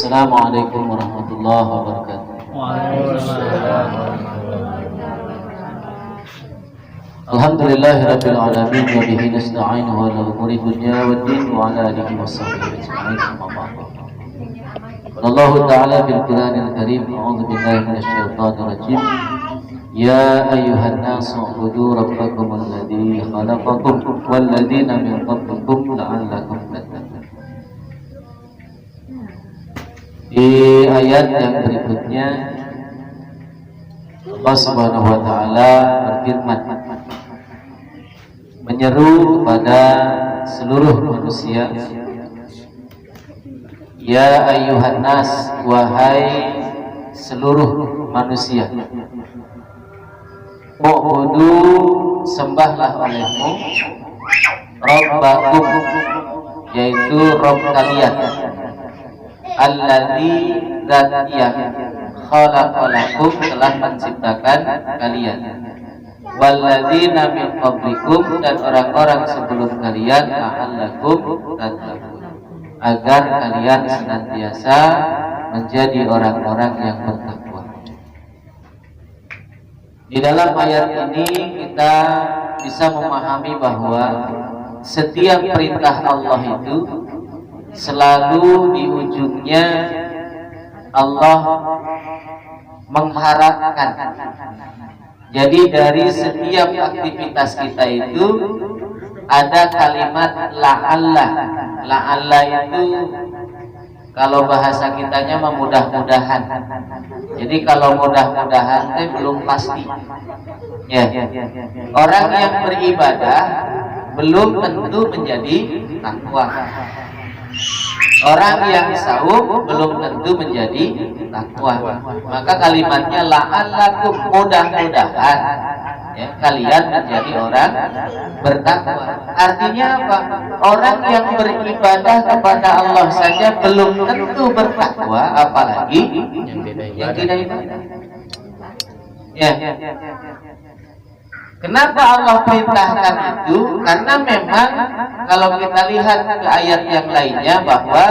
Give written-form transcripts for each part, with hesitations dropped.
Assalamualaikum warahmatullahi wabarakatuh. Waalaikumsalam. Alhamdulillahirabbil alamin wa bihi nasta'inu ala umuri dunya waddin wa ala alihi washabbihi ajma'in. Amma ba'd. Allah Ta'ala bil Qur'anil Karim, a'udzu billahi minasyaitonir rajim. Ya ayyuhan nasu ubudu rabbakumul ladzi khalaqakum wal ladzina min qablikum la'allakum tattaqun. Di ayat yang berikutnya Allah Subhanahu wa taala berfirman menyeru kepada seluruh manusia, ya ayyuhan nas, wahai seluruh manusia, u'budu, sembahlah olehmu rabbakum, yaitu Rabb kalian, alladzi, zat yang khalaqalakum, telah menciptakan kalian, walladzina min qablikum, dan orang-orang sebelum kalian, la'allakum tattaqun, agar kalian senantiasa menjadi orang-orang yang bertakwa. Di dalam ayat ini kita bisa memahami bahwa setiap perintah Allah itu selalu di ujungnya Allah mengharapkan. Jadi dari setiap aktivitas kita itu ada kalimat la'alla. La'alla itu kalau bahasa kitanya mudah-mudahan. Jadi kalau mudah-mudahan itu belum pasti. Ya. Orang yang beribadah belum tentu menjadi takwa. Orang yang saum belum tentu menjadi takwa. Maka kalimatnya la'allakum, mudah-mudahan ya, kalian menjadi orang bertakwa. Artinya apa? Orang yang beribadah kepada Allah saja belum tentu bertakwa, apalagi yang tidak ibadah. Ya. Kenapa Allah perintahkan itu? Karena memang kalau kita lihat ke ayat yang lainnya bahwa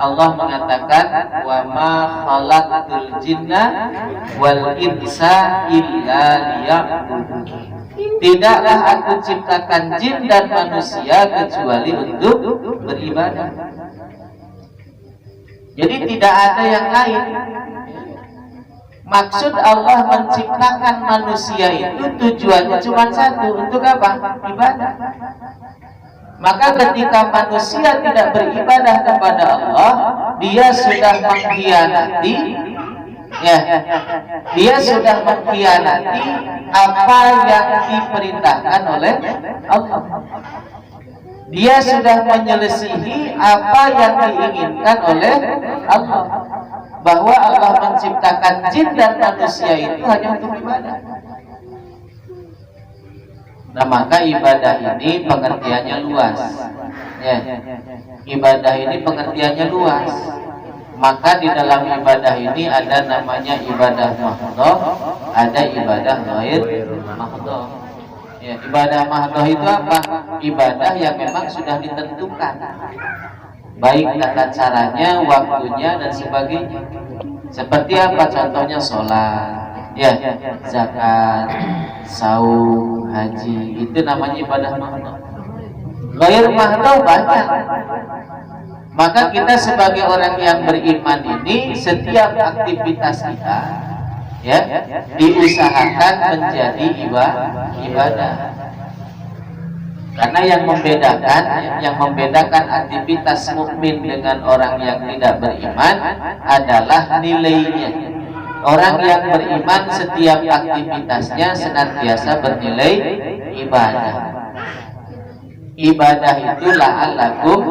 Allah mengatakan wa ma khalaqtul jinna wal insa illa liya'budun. Tidaklah aku ciptakan jin dan manusia kecuali untuk beribadah. Jadi tidak ada yang lain. Maksud Allah menciptakan manusia itu tujuannya cuma satu, untuk apa? Ibadah. Maka ketika manusia tidak beribadah kepada Allah, dia sudah mengkhianati, ya, dia sudah mengkhianati apa yang diperintahkan oleh Allah. Dia sudah menyelisihi apa yang diinginkan oleh Allah. Bahwa Allah menciptakan jin dan manusia itu hanya untuk ibadah. Nah, maka ibadah ini pengertiannya luas. Ya. Ibadah ini pengertiannya luas. Maka di dalam ibadah ini ada namanya ibadah mahdhah, ada ibadah ghair mahdhah. Ya, ibadah mahdhah itu apa? Ibadah yang memang sudah ditentukan, baik tata caranya, waktunya, dan sebagainya. Seperti apa? Contohnya sholat, ya, zakat, saum, haji, itu namanya ibadah mahdhah. Ghair mahdhah banyak. Maka kita sebagai orang yang beriman ini, setiap aktivitas kita, ya, diusahakan menjadi ibadah. Karena yang membedakan aktivitas mukmin dengan orang yang tidak beriman adalah nilainya. Orang yang beriman setiap aktivitasnya senantiasa bernilai ibadah. Ibadah itu la'allakum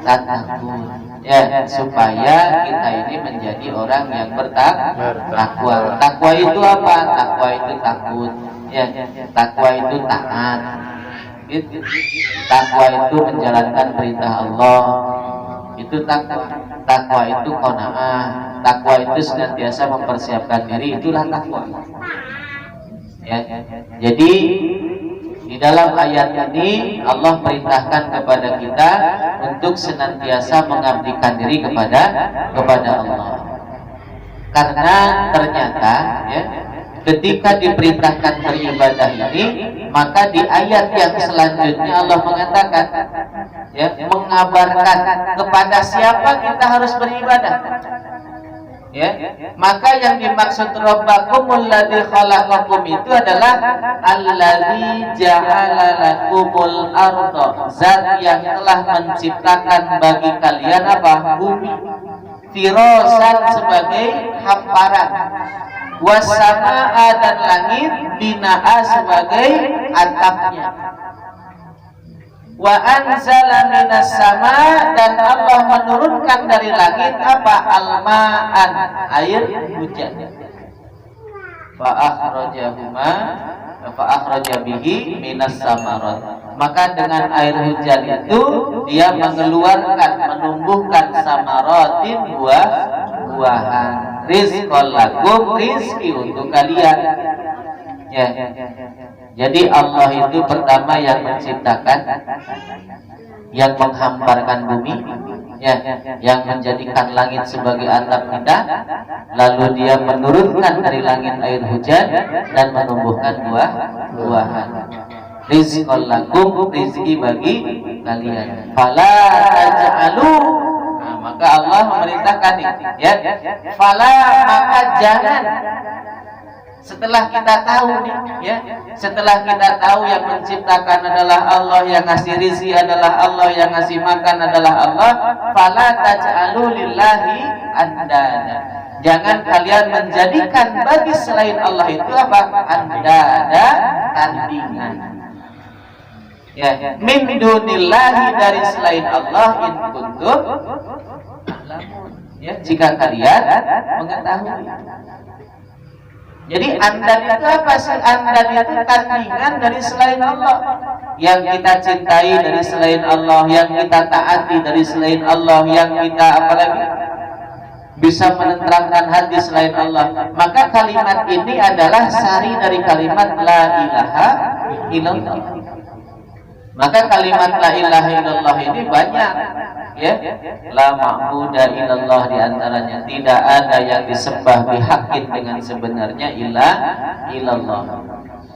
tattaqun. Ya, supaya kita ini menjadi orang yang bertakwa. Takwa itu apa? Takwa itu takut. Ya, takwa itu taat. Takwa itu menjalankan perintah Allah. Itu takwa. Takwa itu qanaah. Takwa itu senantiasa mempersiapkan diri. Itulah takwa. Ya. Jadi di dalam ayat ini Allah perintahkan kepada kita untuk senantiasa mengabdikan diri kepada Allah. Karena ternyata ya, ketika diperintahkan beribadah ini, maka di ayat yang selanjutnya Allah mengatakan ya, mengabarkan kepada siapa kita harus beribadah. Ya, maka yang dimaksud Rabbakumul ladzi khalaqakum itu adalah alladzi ja'ala lakumul arda, zat yang telah menciptakan bagi kalian apa? Bumi, firasan sebagai hamparan, wasamaa dan langit, binaa sebagai atapnya, wa anzala minas sama, dan Allah menurunkan dari langit apa? Alma'an, air hujan. Fa akhraja bihi minas samarat, maka dengan air hujan itu dia menumbuhkan samaratin, buah-buahan, rizqan lakum, rizki untuk kalian. Ya. Jadi Allah itu pertama yang menciptakan, yang menghamparkan bumi, ya, yang menjadikan langit sebagai atap kita, lalu dia menurunkan dari langit air hujan dan menumbuhkan buah-buahan. Rizqan lakum, rizki bagi kalian. Fala taj'alu, nah, maka Allah memerintahkan ini, ya. Fala, maka jangan. Setelah kita tahu nih, ya, setelah kita tahu yang menciptakan adalah Allah, yang ngasih rizki adalah Allah, yang ngasih makan adalah Allah, fala taj'alu lillahi andada, jangan kalian menjadikan bagi selain Allah itu apa? Andada, tandingan. Ya, min dunillahi, dari selain Allah, in kuntum, ya, jika kalian mengetahui. Jadi andad itu apa sih? Andad itu tandingan dari selain Allah, yang kita cintai dari selain Allah, yang kita taati dari selain Allah, yang kita apalagi bisa menenteramkan hati selain Allah. Maka kalimat ini adalah sari dari kalimat la ilaha illallah. Maka kalimat la ilaha illallah ini banyak, ya. La ma'buda illallah, diantaranya tidak ada yang disembah bihaqqin dengan sebenarnya illallah.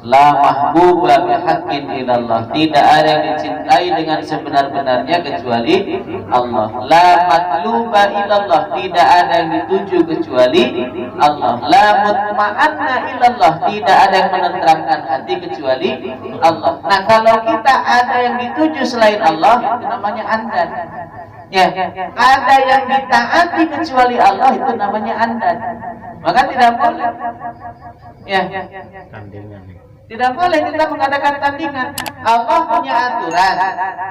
La mahbuba bihaqqin illallah, tidak ada yang dicintai dengan sebenar-benarnya kecuali Allah. La matluba illallah, tidak ada yang dituju kecuali Allah. La mutma'anna illallah, tidak ada yang menenteramkan hati kecuali Allah. Nah, kalau kita ada yang dituju selain Allah, itu namanya andad. Ya, ada yang ditaati kecuali Allah, itu namanya andad. Maka tidak boleh. Ya, tidak boleh kita mengadakan tandingan. Allah punya aturan,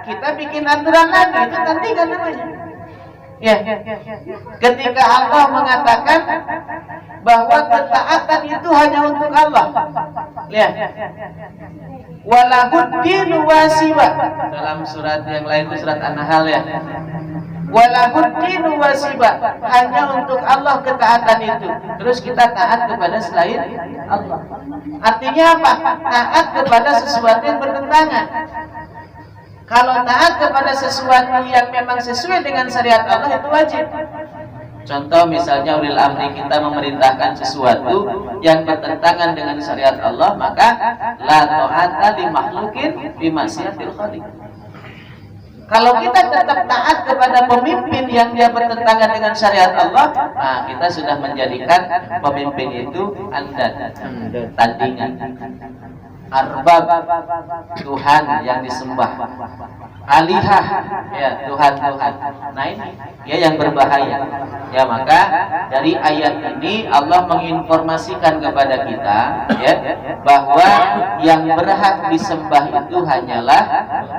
kita bikin aturan lagi, itu tandingan namanya. Ya, ketika Allah mengatakan bahwa ketaatan itu hanya untuk Allah, ya, walahuddinu wasiwa, dalam surat yang lain itu surat An-Nahl, ya, walahuddinu wasiwa, hanya untuk Allah ketaatan itu. Terus kita taat kepada selain Allah, artinya apa? Taat kepada sesuatu yang bertentangan. Kalau taat kepada sesuatu yang memang sesuai dengan syariat Allah, itu wajib. Contoh misalnya ulil amri kita memerintahkan sesuatu yang bertentangan dengan syariat Allah, maka la ta'ata li makhlukin bi maksiatil khaliq. Kalau kita tetap taat kepada pemimpin yang dia bertentangan dengan syariat Allah, nah kita sudah menjadikan pemimpin itu andad, tandingan. Arbab, Tuhan yang disembah. Alihah, ya, Tuhan-Tuhan. Nah ini ya yang berbahaya. Ya, maka dari ayat ini Allah menginformasikan kepada kita, ya, bahwa yang berhak disembah itu hanyalah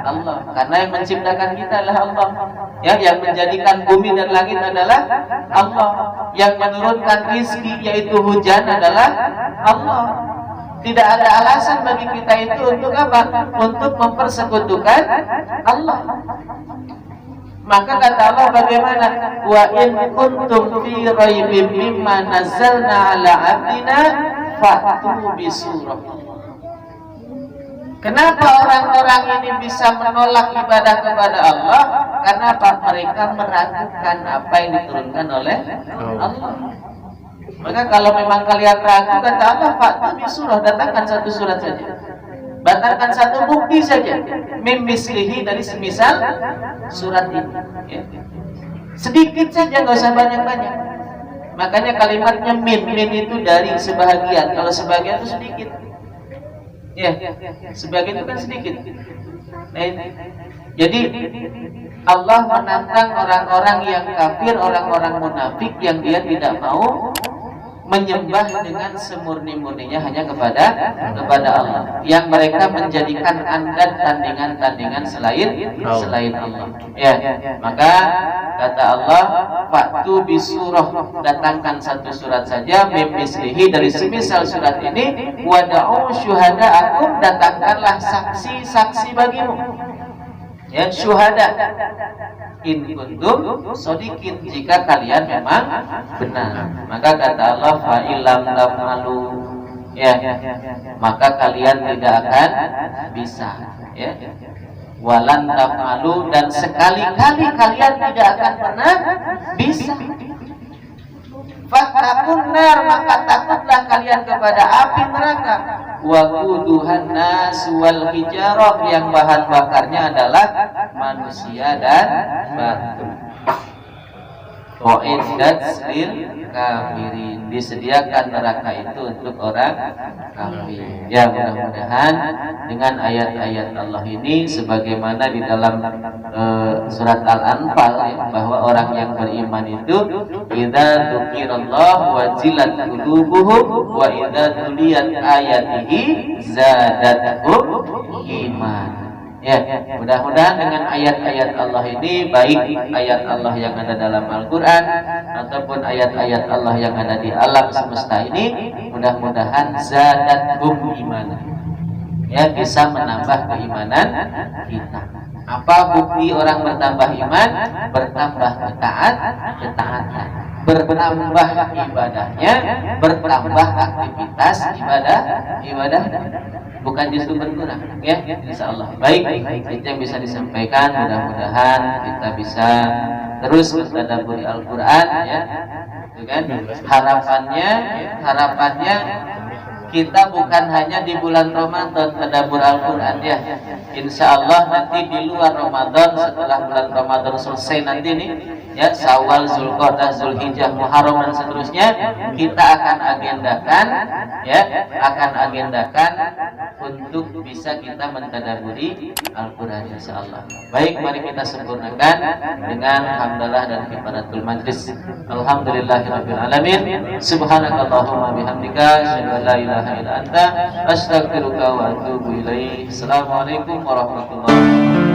Allah, karena yang menciptakan kita adalah Allah. Ya, yang menjadikan bumi dan langit adalah Allah, yang menurunkan rizki yaitu hujan adalah Allah. Tidak ada alasan bagi kita itu untuk apa? Untuk mempersekutukan Allah. Maka kata Allah bagaimana? Wa in kuntum fi raibin mimma nazzalna ala abdina fa'tu bi surah. Kenapa orang-orang ini bisa menolak ibadah kepada Allah? Karena apa? Mereka meragukan apa yang diturunkan oleh Allah. Maka kalau memang kalian ragu, kata Allah, fa'tu bi surah, datangkan satu surat saja, datangkan satu bukti saja, mim mislihi, dari semisal surat ini, ya. Sedikit saja, nggak usah banyak-banyak. Makanya kalimatnya min itu dari sebahagian. Kalau sebagian itu sedikit, ya, sebagian itu kan sedikit. Nah, jadi Allah menantang orang-orang yang kafir, orang-orang munafik yang dia tidak mau menyembah dengan semurni-murninya hanya kepada Allah, yang mereka menjadikan andad tandingan-tandingan selain Allah. Ya, maka kata Allah, fa'tu bisurah, datangkan satu surat saja, mim mislihi, dari semisal surat ini, wada'u syuhada'akum, datangkanlah saksi-saksi bagimu. Ya, syuhada, in kuntum shodiqin, jika kalian memang benar. Maka kata Allah, fa illam taf'alu, ya, maka kalian tidak akan bisa, ya, walan taf'alu, dan sekali-kali kalian tidak akan pernah bisa. Fattaqun nar, maka takutlah kalian kepada api neraka, wa quduhan nas wal hijarah, yang bahan bakarnya adalah manusia dan batu. Uiddat lil kafirin, disediakan neraka itu untuk orang kafir. Ya, mudah-mudahan dengan ayat-ayat Allah ini, sebagaimana di dalam surat Al-Anfal, ya, bahwa orang yang beriman itu idza dzukirallahu wajilat qulubuhum wa idza tuliyat ayatihi zadatuhum iman. Ya, mudah-mudahan dengan ayat-ayat Allah ini, baik ayat Allah yang ada dalam Al-Quran ataupun ayat-ayat Allah yang ada di alam semesta ini, mudah-mudahan zadathum iman, ya, bisa menambah keimanan kita. Apa bukti orang bertambah iman? Bertambah ketaatan, bertambah ibadahnya, bertambah aktivitas ibadah, bukan justru berkurang, ya, insyaallah. Baik, itu yang bisa disampaikan. Mudah-mudahan kita bisa terus mentadabburi Al-Qur'an, ya, itu kan harapannya kita bukan hanya di bulan Ramadan tadabbur Al-Qur'an, ya. Insyaallah nanti di luar Ramadan, setelah bulan Ramadan selesai nanti nih, ya, Syawal, Zulqa'dah, Zulhijjah, Muharram dan seterusnya, kita akan agendakan untuk bisa kita mentadabburi Al-Qur'an, insyaallah. Baik, mari kita sempurnakan dengan hamdalah dan kifaratul majlis. Alhamdulillahirabbil alamin. Subhanakallahumma bihamdika, asyhadu an la ilaha illa anta, astaghfiruka wa atubu ilaik. Assalamualaikum warahmatullahi wabarakatuh.